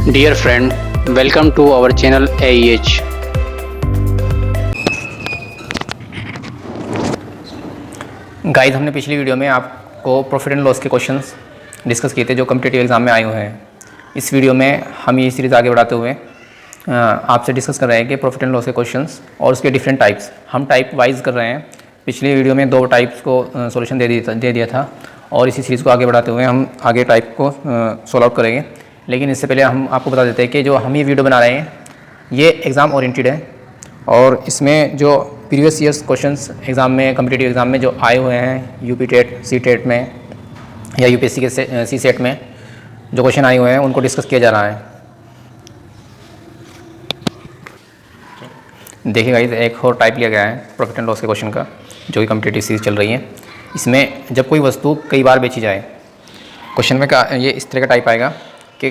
Dear friend, welcome to our channel AEH. Guys, हमने पिछली video में आपको प्रॉफिट एंड लॉस के क्वेश्चंस डिस्कस किए थे जो कॉम्पिटिटिव एग्जाम में आए हुए हैं। इस वीडियो में हम ये सीरीज़ आगे बढ़ाते हुए आपसे डिस्कस कर रहे हैं कि प्रॉफिट एंड लॉस के क्वेश्चंस और उसके डिफरेंट टाइप्स हम टाइप वाइज कर रहे हैं। पिछली वीडियो में 2 टाइप्स को सॉल्यूशन दे दिया था और इसी सीरीज़ को आगे बढ़ाते हुए हम आगे टाइप को सॉल्व आउट करेंगे। लेकिन इससे पहले हम आपको बता देते हैं कि जो हम ये वीडियो बना रहे हैं ये एग्ज़ाम ओरिएंटेड है और इसमें जो प्रीवियस ईयर्स क्वेश्चंस एग्ज़ाम में कॉम्पिटिटिव एग्ज़ाम में जो आए हुए हैं यूपी टेट सी टेट में या यूपीएससी के सी सेट में जो क्वेश्चन आए हुए हैं उनको डिस्कस किया जा रहा है। देखिए गाइस, एक और टाइप लिया गया है प्रॉफिट एंड लॉस के क्वेश्चन का जो कि कॉम्पिटिटिव सीरीज चल रही है। इसमें जब कोई वस्तु कई बार बेची जाए, क्वेश्चन में ये इस तरह का टाइप आएगा कि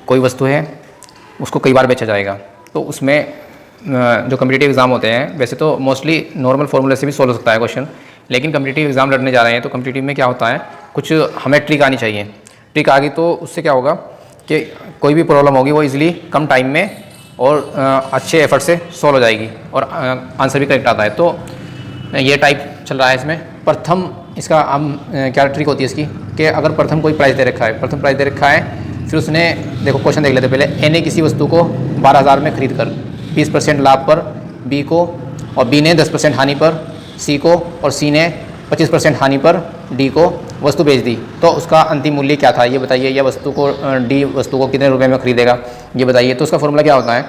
कोई वस्तु है उसको कई बार बेचा जाएगा। तो उसमें जो कॉम्पिटिटिव एग्ज़ाम होते हैं वैसे तो मोस्टली नॉर्मल फॉर्मूले से भी सॉल्व हो सकता है क्वेश्चन, लेकिन कॉम्पिटिटिव एग्ज़ाम लड़ने जा रहे हैं तो कॉम्पिटिटिव में क्या होता है, कुछ हमें ट्रिक आनी चाहिए। ट्रिक आ गई तो उससे क्या होगा कि कोई भी प्रॉब्लम होगी वो इजीली कम टाइम में और अच्छे एफर्ट से सॉल्व हो जाएगी और आंसर भी करेक्ट आता है। तो ये टाइप चल रहा है इसमें। प्रथम इसका हम क्या ट्रिक होती है इसकी कि अगर प्रथम कोई प्राइस दे रखा है, प्रथम प्राइस दे रखा है, फिर उसने देखो क्वेश्चन देख लेते पहले। ए ने किसी वस्तु को 12,000 में खरीद कर 20% लाभ पर बी को और बी ने 10% हानि पर सी को और सी ने 25% हानि पर डी को वस्तु बेच दी। तो उसका अंतिम मूल्य क्या था ये बताइए, या वस्तु को डी वस्तु को कितने रुपए में खरीदेगा ये बताइए। तो उसका फॉर्मूला क्या होता है,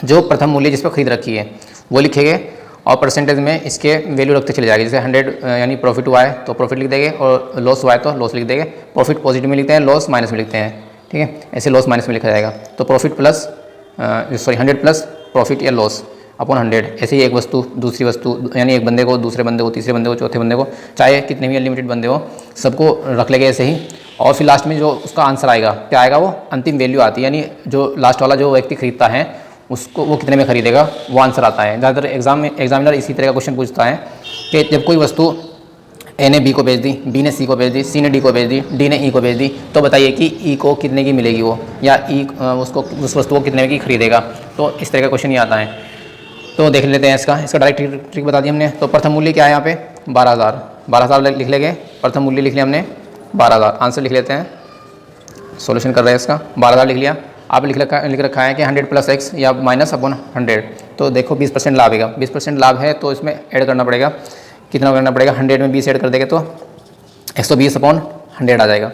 जो प्रथम मूल्य जिस पर खरीद रखी है वो लिखेंगे और परसेंटेज में इसके वैल्यू रखते चले जाएंगे। जैसे 100 यानी प्रॉफिट हुआ है तो प्रॉफिट लिख देंगे और लॉस हुआ है तो लॉस लिख देंगे। प्रॉफिट पॉजिटिव में लिखते हैं, लॉस माइनस में लिखते हैं, ठीक है। ऐसे लॉस माइनस में लिखा जाएगा। तो प्रॉफिट प्लस 100 प्लस प्रॉफिट या लॉस अपॉन 100। ऐसे ही एक वस्तु दूसरी वस्तु यानी एक बंदे को, दूसरे बंदे को, तीसरे बंदे को, चौथे बंदे को, चाहे कितने भी अनलिमिटेड बंदे हो सबको रख लेंगे ऐसे ही। और फिर लास्ट में जो उसका आंसर आएगा क्या आएगा, वो अंतिम वैल्यू आती है, यानी जो लास्ट वाला जो व्यक्ति खरीदता है उसको वो कितने में खरीदेगा वो आंसर आता है। ज़्यादातर एग्जाम में एग्जामिनर इसी तरह का क्वेश्चन पूछता है कि जब कोई वस्तु ए ने बी को बेच दी, बी ने सी को बेच दी, सी ने डी को बेच दी, डी ने ई को बेच दी, तो बताइए कि ई को कितने की मिलेगी वो, या ई उसको उस वस्तु को कितने की खरीदेगा। तो इस तरह का क्वेश्चन ही आता है। तो देख लेते हैं इसका डायरेक्ट ट्रिक बता दी हमने। तो प्रथम मूल्य क्या है यहाँ पे 12,000 लिख लेंगे। प्रथम मूल्य लिख लिया हमने 12,000। आंसर लिख लेते हैं, सॉल्यूशन कर रहे हैं इसका। 12,000 लिख लिया। आप लिख रखा है कि 100 प्लस एक्स या माइनस अपॉन 100। तो देखो 20% लाभ आएगा। 20% लाभ है तो इसमें ऐड करना पड़ेगा, कितना करना पड़ेगा, 100 में 20 ऐड कर देंगे तो 120 अपॉन 100 आ जाएगा।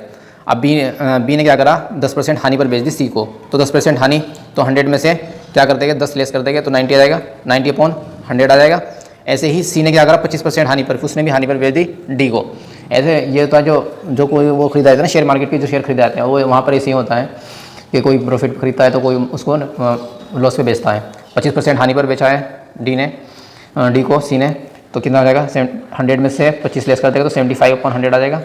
अब बी ने क्या करा, 10% हानि पर बेच दी सी को, तो 10% हानि तो 100 में से क्या कर देंगे, 10 लेस कर देंगे तो 90 आ जाएगा, 90 अपॉन 100 आ जाएगा। ऐसे ही सी ने क्या करा, 25% हानि पर, उसने भी हानि पर बेच दी डी को। ऐसे ये होता है जो कोई वो खरीदा जाता है ना, शेयर मार्केट के जो शेयर खरीदा जाते हैं वो वहाँ पर ऐसे ही होता है कि कोई प्रॉफिट खरीदता है तो कोई उसको लॉस पे बेचता है। 25% हानि पर बेचा है डी को सी ने, तो कितना आ जाएगा, 100 में से 25 लेस कर देगा तो 75 अपॉन 100 आ जाएगा।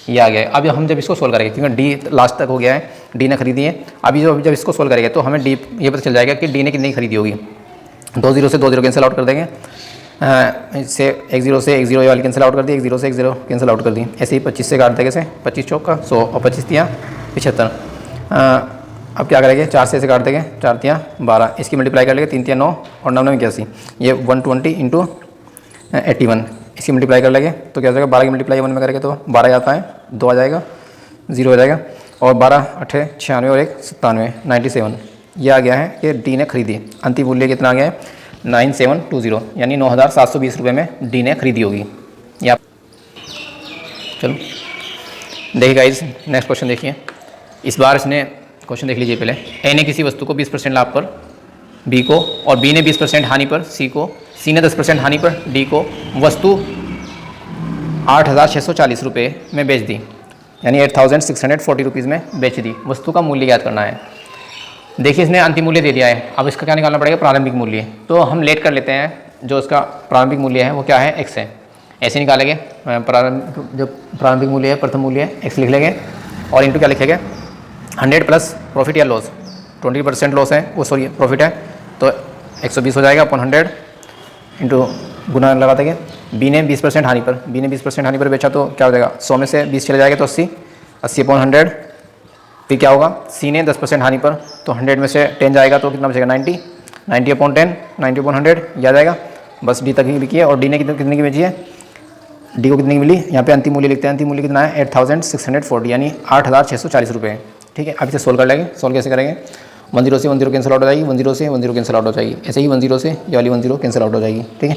ये आ गया है। अब हम जब इसको सोल्व करेंगे, क्योंकि डी लास्ट तक हो गया है, डी ने खरीदी है। अभी जब इसको सोल्व करेंगे तो हमें डी ये पता चल जाएगा कि डी ने कितनी की खरीदी होगी। 2 0 से 2 0 कैंसिल आउट कर देंगे, इससे 1 0 से 1 0 वाली कैंसिल आउट कर दी, 1 0 से 1 0 कैंसिल आउट कर दी। ऐसे ही 25 से काट देंगे, से 25 चौका 100 और 25 तियाँ 75। अब क्या करेंगे, 4 से ऐसे काट देंगे, 4 तियाँ 12, इसकी मल्टीप्लाई कर लेंगे, 3 तियाँ 9 और 9 में 81, ये 120 इंटू 81, इसकी मल्टीप्लाई कर लेंगे तो क्या हो जाएगा, 12 की मल्टीप्लाई 1 में करेंगे तो 12 आता है, 2 आ जाएगा, 0 हो जाएगा और 12 8 96 और 1 97 97। ये आ गया है कि डी ने खरीदी। अंतिम मूल्य कितना आ गया है 9720, यानी 9,720 रुपये में डी ने खरीदी होगी। या चलो देखिए गाइस, नेक्स्ट क्वेश्चन देखिए। इस बार इसने क्वेश्चन देख लीजिए पहले। ए ने किसी वस्तु को 20% लाभ पर बी को और बी ने 20% हानि पर सी को, सी ने 10% हानि पर डी को वस्तु 8,640 रुपये में बेच दी, यानी 8,640 रुपीज़ में बेच दी। वस्तु का मूल्य ज्ञात करना है। देखिए इसने अंतिम मूल्य दे दिया है, अब इसका क्या निकालना पड़ेगा, प्रारंभिक मूल्य। तो हम लेट कर लेते हैं, जो इसका प्रारंभिक मूल्य है वो क्या है, एक्स है। ऐसे निकालेंगे, जो प्रारंभिक मूल्य है, प्रथम मूल्य है, एक्स लिख लेंगे और इंटू क्या लिखेंगे 100 प्लस प्रॉफिट या लॉस। 20% लॉस है, वो सॉरी प्रॉफिट है, तो 120 हो जाएगा अपॉन 100 इंटू गुना लगा देंगे। बी ने 20% हानि पर, बी ने 20% हानि पर बेचा तो क्या हो जाएगा, 100 में से 20 चले जाएगा तो 80 अपॉन 100 फिर क्या होगा, सी ने 10% हानि पर, तो 100 में से 10 जाएगा तो कितना बचेगा 90, 90 अपॉन 10, 90 अपॉन 100 याद आएगा। बस डी तक ही लिखी है। और डी ने कितने की बेची है, डी को कितने की मिली, यहाँ पे अंतिम मूल्य लिखते हैं। अंतिम मूल्य कितना है 8640 यानी 8640 रुपये। ठीक है, अब इसे सोल्व कर लेंगे। सोल्व कैसे करेंगे, 10 से 10 कैंसिल आउट हो जाएगी, 10 से 10 कैंसिल आउट हो जाएगी, ऐसे ही 10 से ये वाली 10 कैंसिल आउट हो जाएगी। ठीक है,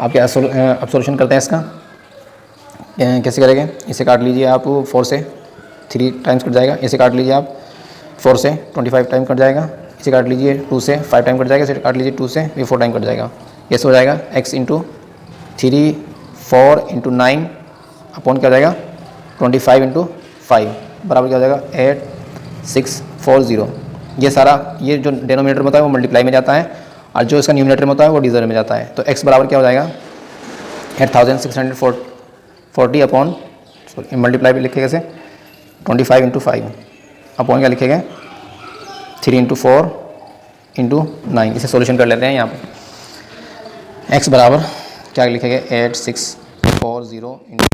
आप क्या अब सोल्यूशन करते हैं इसका, कैसे करेंगे, इसे काट लीजिए आप 4 से, 3 टाइम्स कट जाएगा। इसे काट लीजिए आप 4 से 25 टाइम कट जाएगा। इसे काट लीजिए 2 से 5 टाइम कट जाएगा। इसे काट लीजिए 2 से ये 4 टाइम कट जाएगा। कैसे हो जाएगा, x इंटू 3 4 इंटू 9 अपॉन क्या हो जाएगा 25 इंटू 5 बराबर क्या हो जाएगा 8640। ये सारा ये जो डेनोमिनेटर में होता है वो मल्टीप्लाई में जाता है, और जो इसका न्यूमिनेटर में होता है वो डिजर में जाता है। तो x बराबर क्या हो जाएगा 8640 अपॉन मल्टीप्लाई भी लिखे कैसे 25 इंटू 5 अपॉन क्या लिखेगा 3 इंटू 4 इंटू 9। इसे सोल्यूशन कर लेते हैं। यहाँ पर x बराबर क्या लिखेगा 8640 इंटू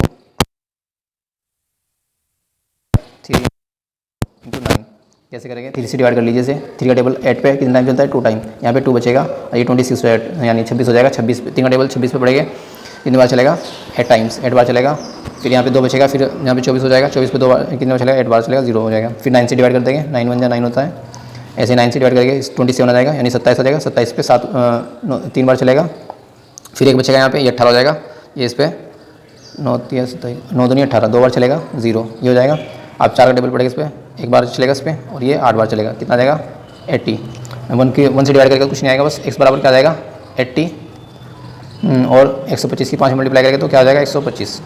3 इंटू 9। कैसे करेंगे, 3 से डिवाइड कर लीजिए इसे। 3 का टेबल 8 पे कितना टाइम चलता है 2 टाइम, यहाँ पे 2 बचेगा और ये 26 पे 8 यानी 26 हो जाएगा। 26 3 का टेबल 26 पे पड़ेगा, कितनी बार चलेगा 8 टाइम्स, 8 बार चलेगा। फिर यहाँ पे 2 बचेगा, फिर यहाँ पे 24 हो जाएगा, 24 पे 2 बार कितने बार चलेगा 8 बार चलेगा, 0 हो जाएगा। फिर 9 से डिवाइड कर देंगे, 9 1 9 होता है, ऐसे 9 से डिवाइड करेंगे 27 आ जाएगा यानी 27 हो जाएगा। 27 पे 3 बार चलेगा, फिर एक बचेगा यहाँ पे ये 18 हो जाएगा। ये इस पर 9 3 27 9 2 18 2 बार चलेगा 0, ये हो जाएगा। आप 4 का टेबल पड़ेगा इस पर, एक बार चलेगा इस पर, और ये 8 बार चलेगा, कितना आ जाएगा 80। 1 से डिवाइड करके कुछ नहीं आएगा, बस x बराबर क्या आ जाएगा 80 और 125 की 5 मल्टीप्लाई करेंगे तो क्या आ जाएगा 125,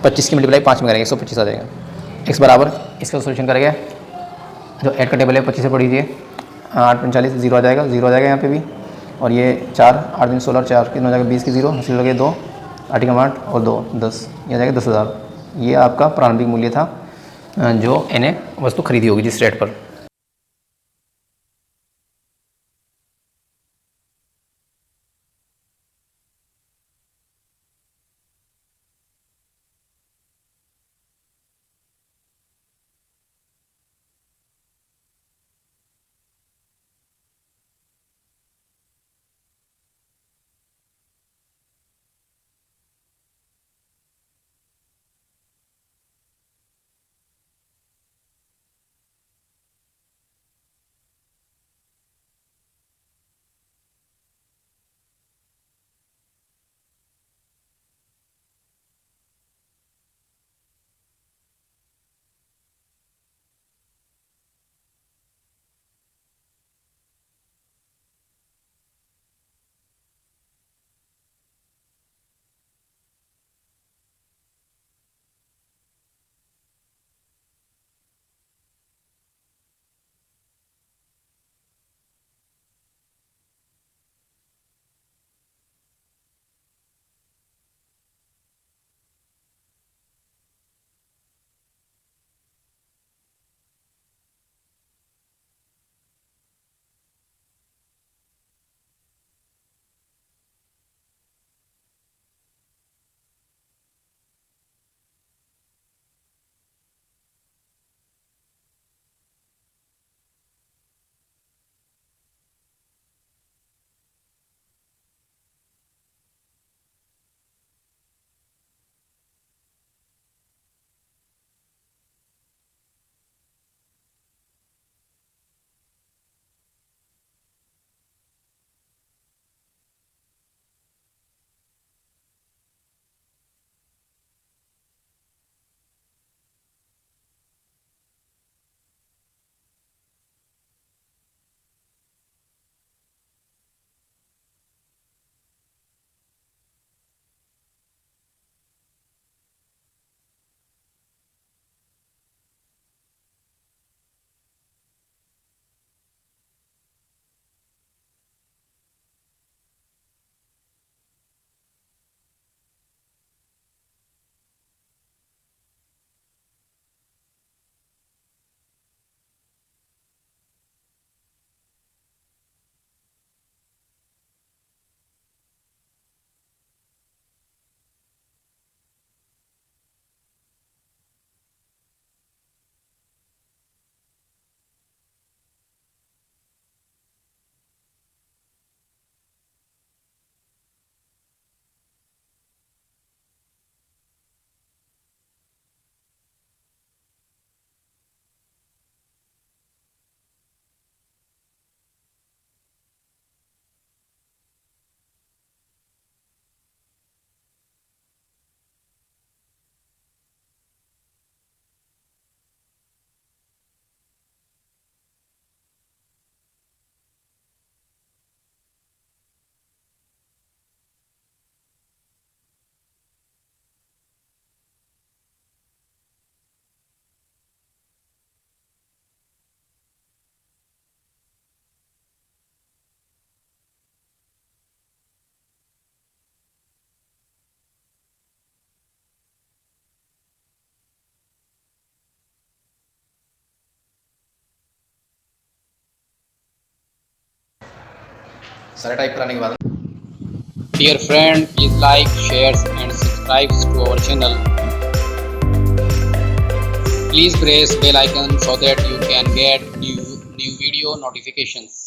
25 की मल्टीप्लाई 5 में करेंगे 125 आ जाएगा। x बराबर इसका सोल्यूशन करेंगे, जो 8 का टेबल है 25 से पढ़ लीजिए, 8 45 0 आ जाएगा, 0 आ जाएगा यहाँ पे भी। और ये 4 8 दिन 16 4 कितना हो जाएगा 20 की 0 हंसी लगे 2 8 का 8 और 2 10, ये आ जाएगा 10,000। ये आपका प्रारंभिक मूल्य था जो इन्हें वस्तु खरीदी होगी जिस रेट पर। सारे टाइप कराने के बाद Dear friend, please like, share and subscribe to our channel. Please press bell icon so that you can get new video notifications.